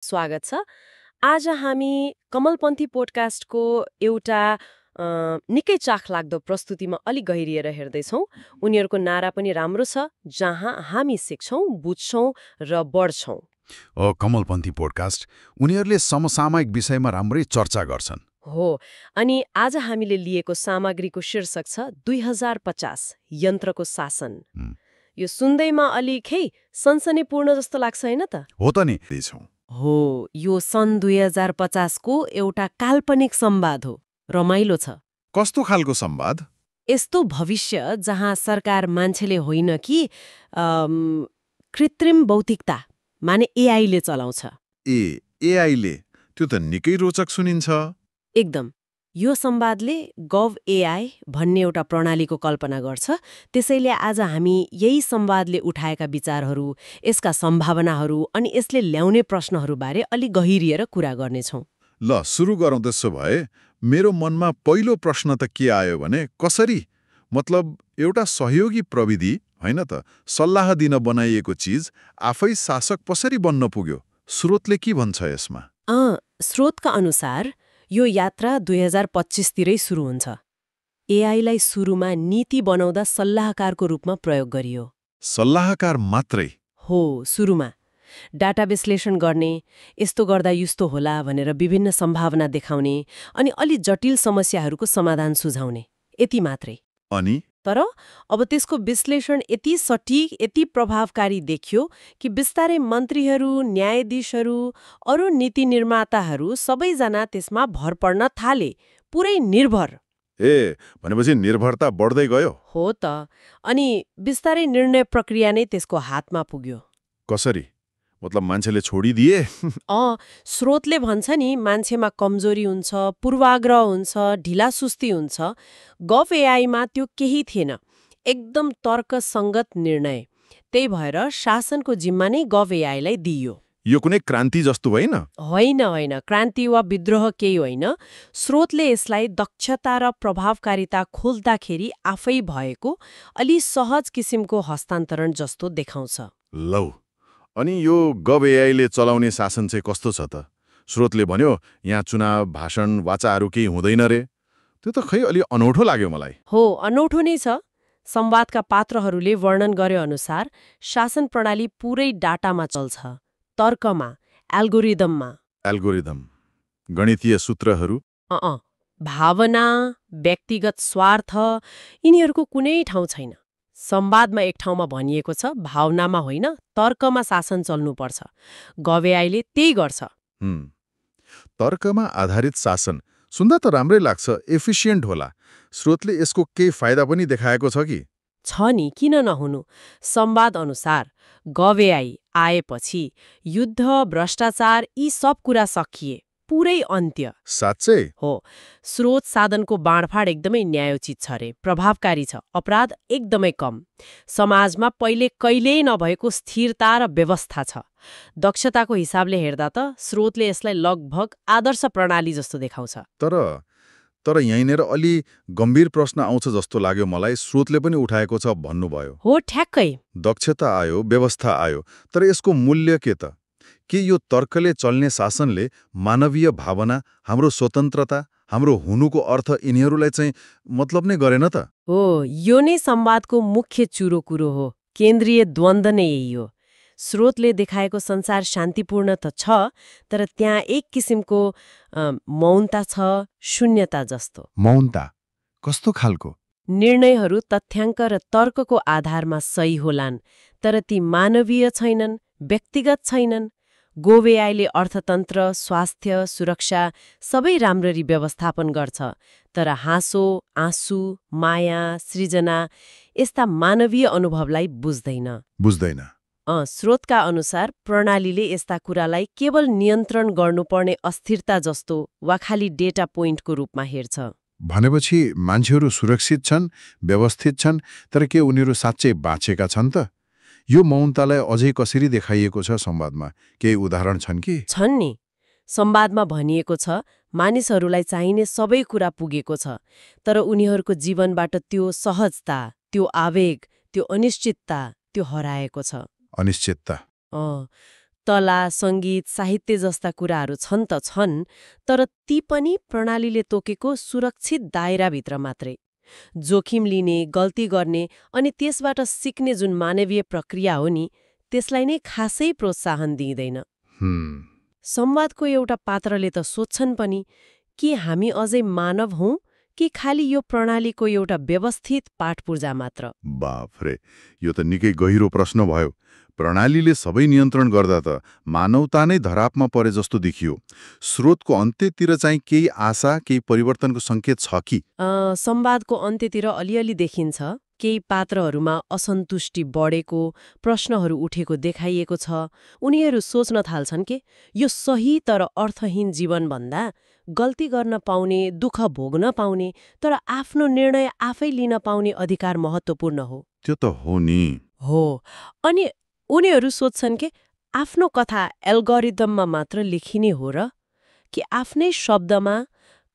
स्वागत छ। आज हामी कमलपन्थी पोडकास्टको एउटा निकै चाखलाग्दो प्रस्तुतिमा अलि गहिरिएर हेर्दैछौँ। उनीहरूको नारा पनि राम्रो छ, जहाँ हामी सिक्छौँ, बुझ्छौँ र बढ्छौँ। कमलपन्थी पोडकास्ट उनीहरूले समसामयिक विषयमा राम्रै चर्चा गर्छन्। हो, अनि आज हामीले लिएको सामग्रीको शीर्षक छ 2050 यन्त्रको शासन। यो सुन्दैमा अलि सनसनीपूर्ण जस्तो लाग्छ हैन त? हो त नि छौँ। हो, यो सन् 2050 को एउटा काल्पनिक संवाद हो। रमाइलो छ। कस्तो खालको संवाद? यस्तो भविष्य जहाँ सरकार मान्छेले होइन कि कृत्रिम भौतिकता माने एआईले चलाउँछ। एआईले? त्यो त निकै रोचक सुनिन्छ। एकदम। यो संवादले गभ एआई भन्ने एउटा प्रणालीको कल्पना गर्छ। त्यसैले आज हामी यही संवादले उठाएका विचारहरू, यसका सम्भावनाहरू अनि यसले ल्याउने प्रश्नहरूबारे अलि गहिरिएर कुरा गर्नेछौँ। ल सुरु गरौँ। त्यसो भए मेरो मनमा पहिलो प्रश्न त के आयो भने कसरी, मतलब एउटा सहयोगी प्रविधि होइन त, सल्लाह दिन बनाइएको चिज आफै शासक कसरी बन्न पुग्यो? स्रोतले के भन्छ यसमा? स्रोतका अनुसार यो यात्रा 2025 तिरै सुरु हुन्छ। एआईलाई सुरुमा नीति बनाउँदा सल्लाहकारको रूपमा प्रयोग गरियो। सल्लाहकार मात्रै? हो, सुरुमा डाटा विश्लेषण गर्ने, यस्तो गर्दा यस्तो होला भनेर विभिन्न सम्भावना देखाउने अनि अलि जटिल समस्याहरूको समाधान सुझाउने, यति मात्रै। अनि तर अब त्यसको विश्लेषण यति सटिक, यति प्रभावकारी देखियो कि बिस्तारै मन्त्रीहरू, न्यायाधीशहरू, अरू नीति निर्माताहरू सबैजना त्यसमा भर पर्न थाले, पुरै निर्भर। भनेपछि निर्भरता बढ्दै गयो? हो त। अनि बिस्तारै निर्णय प्रक्रिया नै त्यसको हातमा पुग्यो। कसरी? मतलब मान्छेले छोडिदिए? स्रोतले भन्छ नि, मान्छेमा कमजोरी हुन्छ, पूर्वाग्रह हुन्छ, ढिलासुस्ती हुन्छ। गभ एआईमा त्यो केही थिएन, एकदम तर्कसङ्गत निर्णय। त्यही भएर शासनको जिम्मा नै गभ एआईलाई दिइयो। यो कुनै क्रान्ति जस्तो होइन? होइन, क्रान्ति वा विद्रोह केही होइन। स्रोतले यसलाई दक्षता र प्रभावकारिता खोज्दाखेरि आफै भएको अलि सहज किसिमको हस्तान्तरण जस्तो देखाउँछ। लौ, अनि यो गभ एआईले चलाउने शासन चाहिँ कस्तो छ त? स्रोतले भन्यो यहाँ चुनाव, भाषण, वाचाहरू केही हुँदैन रे। त्यो त खै अलि अनौठो लाग्यो मलाई। हो, अनौठो नै छ। संवादका पात्रहरूले वर्णन गरे अनुसार शासन प्रणाली पुरै डाटामा चल्छ, तर्कमा, एल्गोरिदममा। एल्गोरिदम? गणितीय सूत्रहरू? भावना, व्यक्तिगत स्वार्थ, यिनीहरूको कुनै ठाउँ छैन। संवादमा एक ठाउँमा भनिएको छ, भावनामा होइन, तर्कमा शासन चल्नुपर्छ। गभ एआईले त्यही गर्छ। तर्कमा आधारित शासन सुन्दा त राम्रै लाग्छ, एफिसियन्ट होला। स्रोतले यसको केही फाइदा पनि देखाएको छ कि? छ नि, किन नहुनु। संवाद अनुसार गभ एआई आएपछि युद्ध, भ्रष्टाचार यी सब कुरा सकिए, पुरै अन्त्य। साँच्चै? हो। स्रोत साधनको बाँडफाँड एकदमै न्यायोचित छ रे, प्रभावकारी छ, अपराध एकदमै कम, समाजमा पहिले कहिल्यै नभएको स्थिरता र व्यवस्था छ। दक्षताको हिसाबले हेर्दा त स्रोतले यसलाई लगभग आदर्श प्रणाली जस्तो देखाउँछ। तर यहीँनिर अलि गम्भीर प्रश्न आउँछ जस्तो लाग्यो मलाई। स्रोतले पनि उठाएको छ भन्नुभयो। हो, ठ्याक्कै। दक्षता आयो, व्यवस्था आयो, तर यसको मूल्य के त? के यो तर्कले चल्ने शासनले मानवीय भावना, हाम्रो स्वतन्त्रता, हाम्रो हुनुको अर्थ यिनीहरूलाई चाहिँ मतलब नै गरेन त? हो, यो नै संवादको मुख्य चुरो कुरो हो। केन्द्रीय द्वन्द नै यही हो। स्रोतले देखाएको संसार शान्तिपूर्ण त छ, तर त्यहाँ एक किसिमको मौनता छ, शून्यता जस्तो। मौनता? कस्तो खालको? निर्णयहरू तथ्याङ्क र तर्कको आधारमा सही होलान्, तर ती मानवीय छैनन्, व्यक्तिगत छैनन्। गभ एआईले अर्थतन्त्र, स्वास्थ्य, सुरक्षा सबै राम्ररी व्यवस्थापन गर्छ, तर हाँसो, आँसु, माया, सृजना यस्ता मानवीय अनुभवलाई बुझ्दैन। स्रोतका अनुसार प्रणालीले यस्ता कुरालाई केवल नियन्त्रण गर्नुपर्ने अस्थिरता जस्तो वा खाली डेटा पोइन्टको रूपमा हेर्छ। भनेपछि मान्छेहरू सुरक्षित छन्, व्यवस्थित छन्, तर के उनीहरू साँच्चै बाँचेका छन् त? यो मौनतालाई अझै कसरी देखाइएको छ संवादमा? केही उदाहरण छन् कि? छन् नि। संवादमा भनिएको छ, मानिसहरूलाई चाहिने सबै कुरा पुगेको छ, तर उनीहरूको जीवनबाट त्यो सहजता, त्यो आवेग, त्यो अनिश्चितता त्यो हराएको छ। अनिश्चितता? कला, सङ्गीत, साहित्य जस्ता कुराहरू छन् त छन्, तर ती पनि प्रणालीले तोकेको सुरक्षित दायराभित्र मात्रै। जोखिम लिने, गल्ती गर्ने अनि त्यसबाट सिक्ने जुन मानवीय प्रक्रिया हो नि, त्यसलाई नै खासै प्रोत्साहन दिइँदैन। संवादको एउटा पात्रले त सोध्छन् पनि कि हामी अझै मानव हौं कि खालि यो प्रणालीको एउटा व्यवस्थित पाठपूर्जा मात्र। बाफरे, यो त निकै गहिरो प्रश्न भयो। प्रणालीले सबै नियन्त्रण गर्दा त मानवता नै धरापमा परे जस्तो देखियो। स्रोतको अन्त्यतिर चाहिँ केही आशा, केही परिवर्तनको सङ्केत छ कि? संवादको अन्त्यतिर अलिअलि देखिन्छ। केही पात्रहरूमा असन्तुष्टि बढेको, प्रश्नहरू उठेको देखाइएको छ। उनीहरू सोच्न थाल्छन् कि यो सही तर अर्थहीन जीवनभन्दा गल्ती गर्न पाउने, दुःख भोग्न पाउने, तर आफ्नो निर्णय आफै लिन पाउने अधिकार महत्त्वपूर्ण हो। त्यो त हो नि। हो। अनि उनीहरू सोध्छन् कि आफ्नो कथा एल्गोरिदममा मात्र लेखिने हो र? कि आफ्नै शब्दमा,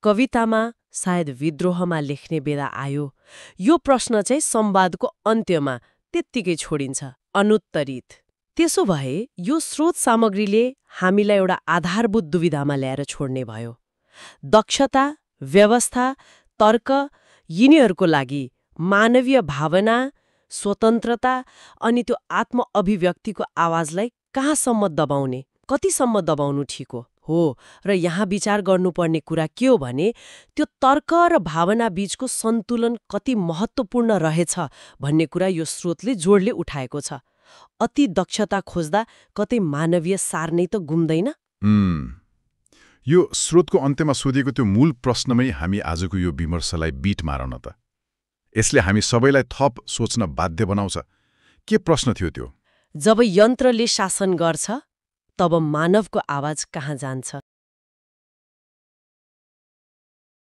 कवितामा, सायद विद्रोहमा लेख्ने बेला आयो? यो प्रश्न चाहिँ संवादको अन्त्यमा त्यत्तिकै छोडिन्छ, अनुत्तरित। त्यसो भए यो स्रोत सामग्रीले हामीलाई एउटा आधारभूत दुविधामा ल्याएर छोड्ने भयो। दक्षता, व्यवस्था, तर्क, यिनीहरूको लागि मानवीय भावना, स्वतन्त्रता अनि त्यो आत्म-अभिव्यक्तिको आवाजलाई कहाँसम्म दबाउने, कतिसम्म दबाउनु ठिक हो? र यहाँ विचार गर्नुपर्ने कुरा के हो भने त्यो तर्क र भावना बीचको सन्तुलन कति महत्त्वपूर्ण रहेछ भन्ने कुरा यो स्रोतले जोडले उठाएको छ। अति दक्षता खोज्दा कतै मानवीय सार नै त गुम्दैन? यो स्रोतको अन्त्यमा सोधिएको त्यो मूल प्रश्नमै हामी आजको यो विमर्शलाई बिट मारौँ न त। यसले हामी सबैलाई थप सोच्न बाध्य बनाउँछ। के प्रश्न थियो त्यो? जब यन्त्रले शासन गर्छ, तब मानवको आवाज कहाँ जान्छ?